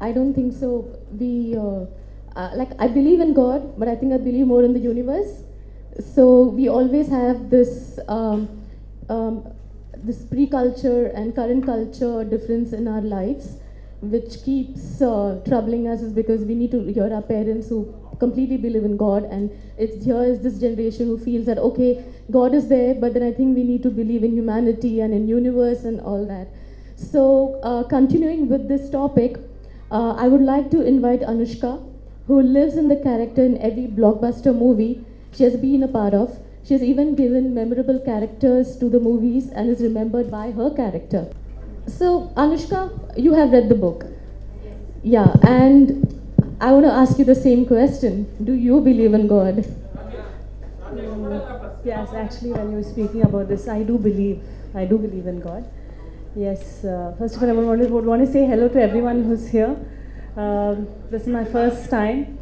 I don't think so. Like, I believe in God, but I think I believe more in the universe. So we always have um, this pre-culture and current culture difference in our lives, which keeps troubling us, is because we need to hear our parents who completely believe in God, and it's here is this generation who feels that okay, God is there, but then I think we need to believe in humanity and in universe and all that. So continuing with this topic, I would like to invite Anushka, who lives in the character in every blockbuster movie she has been a part of. She has even given memorable characters to the movies and is remembered by her character. So, Anushka, you have read the book. Yeah, and I want to ask you the same question. Do you believe in God? Yes, actually, when you were speaking about this, I do believe in God. Yes, first of all, would want to say hello to everyone who's here. This is my first time.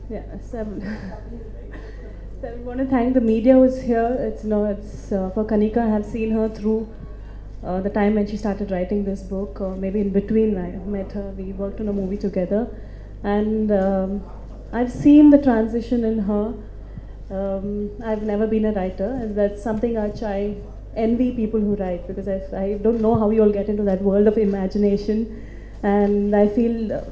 Yeah, so so I want to thank the media who's here. It's for Kanika. I have seen her through the time when she started writing this book, or maybe in between I met her. We worked on a movie together, and I've seen the transition in her. I've never been a writer, and that's something which I envy people who write, because I don't know how you all get into that world of imagination, and I feel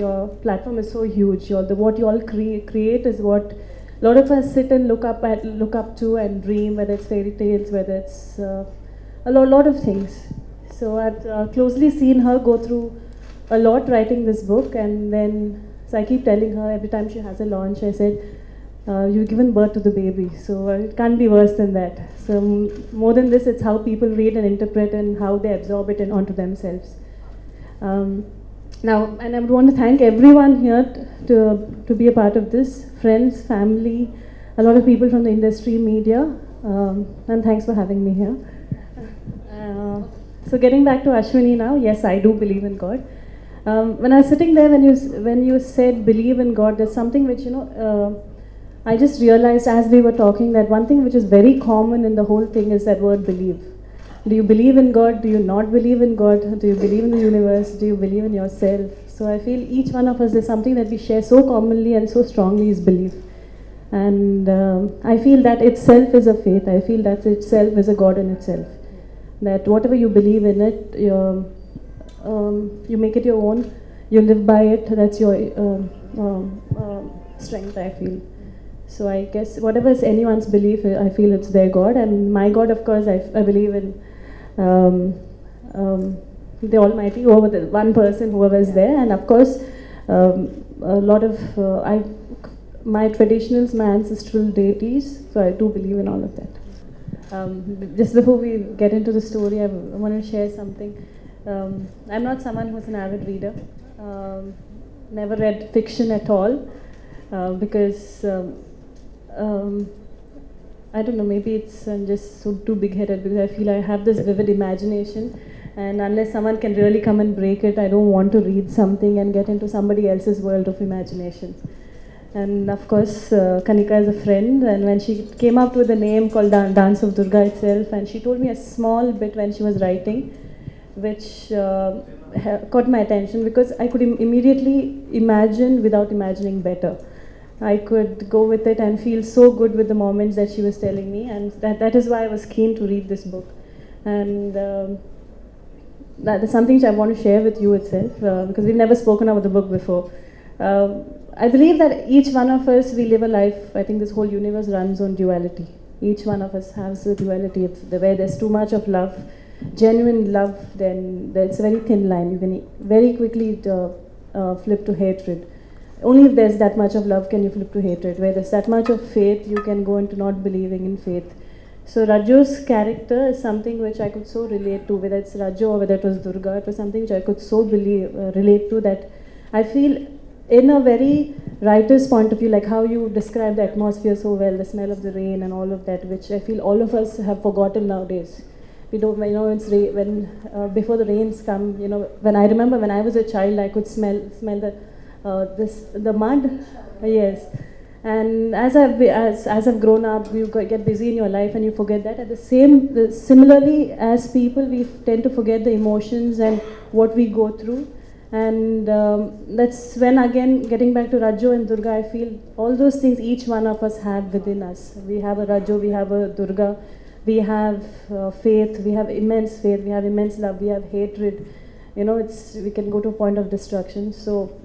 your platform is so huge. What you all create is what a lot of us sit and look up to and dream, whether it's fairy tales, whether it's a lot of things. So I've closely seen her go through a lot writing this book, and then so I keep telling her every time she has a launch, I said, you've given birth to the baby, so it can't be worse than that. So more than this, it's how people read and interpret and how they absorb it and onto themselves. Now, and I would want to thank everyone here to be a part of this, friends, family, a lot of people from the industry, media, and thanks for having me here. So getting back to Ashwini now, yes, I do believe in God. When I was sitting there, when you said believe in God, there's something which, I just realized as we were talking that one thing which is very common in the whole thing is that word believe. Do you believe in God? Do you not believe in God? Do you believe in the universe? Do you believe in yourself? So I feel each one of us, there's something that we share so commonly and so strongly is belief. And I feel that itself is a faith. I feel that itself is a God in itself. That whatever you believe in it, you make it your own, you live by it, that's your strength, I feel. So I guess whatever is anyone's belief, I feel it's their God. And my God, of course, I believe in the Almighty, whoever the one person, whoever is there. And of course, a lot of my traditionals, my ancestral deities, so I do believe in all of that. Just before we get into the story, I want to share something. I'm not someone who's an avid reader. Never read fiction at all, because I don't know, maybe it's just so too big-headed, because I feel I have this vivid imagination, and unless someone can really come and break it, I don't want to read something and get into somebody else's world of imagination. And of course, Kanika is a friend, and when she came up with a name called Dance of Durga itself, and she told me a small bit when she was writing, which caught my attention, because I could immediately imagine without imagining better. I could go with it and feel so good with the moments that she was telling me, and that is why I was keen to read this book. And that is something which I want to share with you itself, because we've never spoken about the book before. I believe that each one of us, we live a life, I think this whole universe runs on duality. Each one of us has a duality. Where there's too much of love, genuine love, then it's a very thin line. You can very quickly flip to hatred. Only if there's that much of love can you flip to hatred. Where there's that much of faith, you can go into not believing in faith. So Raju's character is something which I could so relate to, whether it's Raju or whether it was Durga. It was something which I could so relate to, that I feel in a very writer's point of view, like how you describe the atmosphere so well, the smell of the rain and all of that, which I feel all of us have forgotten nowadays. We don't, before the rains come, when I remember when I was a child, I could smell the mud, yes, And as I've grown up, you get busy in your life and you forget that. Similarly, as people, we tend to forget the emotions and what we go through. And that's when, again, getting back to Rajo and Durga, I feel all those things each one of us have within us. We have a Rajo, we have a Durga, we have faith, we have immense faith, we have immense love, we have hatred. You know, we can go to a point of destruction. So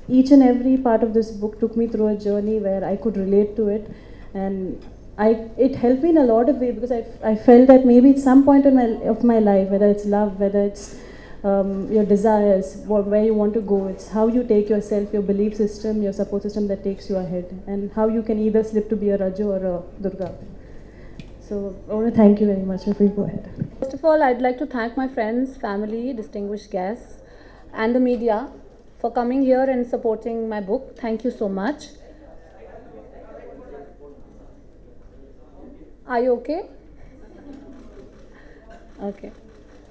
each and every part of this book took me through a journey where I could relate to it, and it helped me in a lot of ways, because I felt that maybe at some point of my life, whether it's love, whether it's your desires, where you want to go, it's how you take yourself, your belief system, your support system that takes you ahead, and how you can either slip to be a Rajo or a Durga. So I want to thank you very much. If we go ahead. First of all, I'd like to thank my friends, family, distinguished guests, and the media for coming here and supporting my book. Thank you so much. Are you okay? Okay.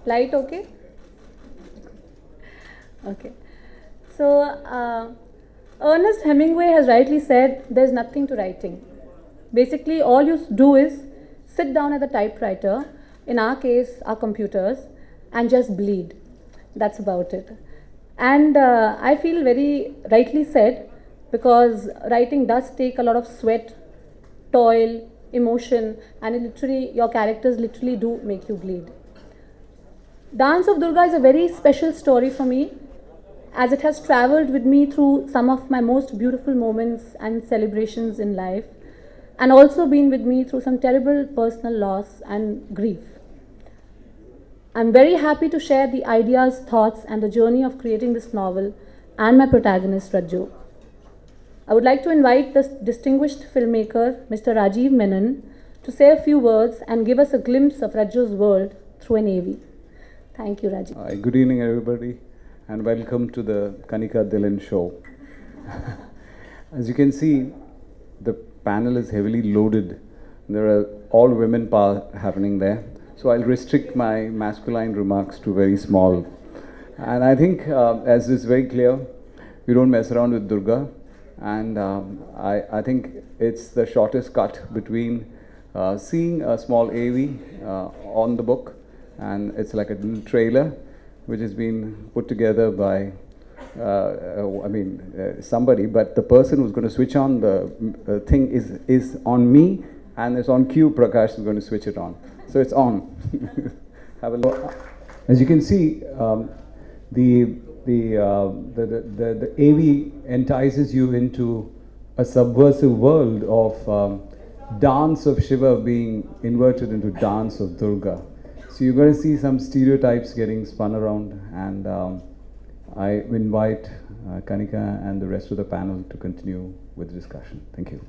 Light okay? Okay. So, Ernest Hemingway has rightly said, there's nothing to writing. Basically, all you do is sit down at the typewriter, in our case, our computers, and just bleed. That's about it. And I feel very rightly said, because writing does take a lot of sweat, toil, emotion, and your characters literally do make you bleed. Dance of Durga is a very special story for me, as it has traveled with me through some of my most beautiful moments and celebrations in life, and also been with me through some terrible personal loss and grief. I'm very happy to share the ideas, thoughts, and the journey of creating this novel and my protagonist, Rajo. I would like to invite the distinguished filmmaker, Mr. Rajiv Menon, to say a few words and give us a glimpse of Rajo's world through an AV. Thank you, Rajiv. Good evening, everybody, and welcome to the KANIKA DHILLON show. As you can see, the panel is heavily loaded. There are all women happening there. So I'll restrict my masculine remarks to very small. And I think, as is very clear, we don't mess around with Durga. And I think it's the shortest cut between seeing a small AV on the book, and it's like a little trailer which has been put together by somebody, but the person who's going to switch on the thing is on me, and it's on cue. Prakash is going to switch it on, so it's on. Have a look. As you can see, the AV entices you into a subversive world of dance of Shiva being inverted into dance of Durga. So you're going to see some stereotypes getting spun around, and I invite Kanika and the rest of the panel to continue with the discussion. Thank you.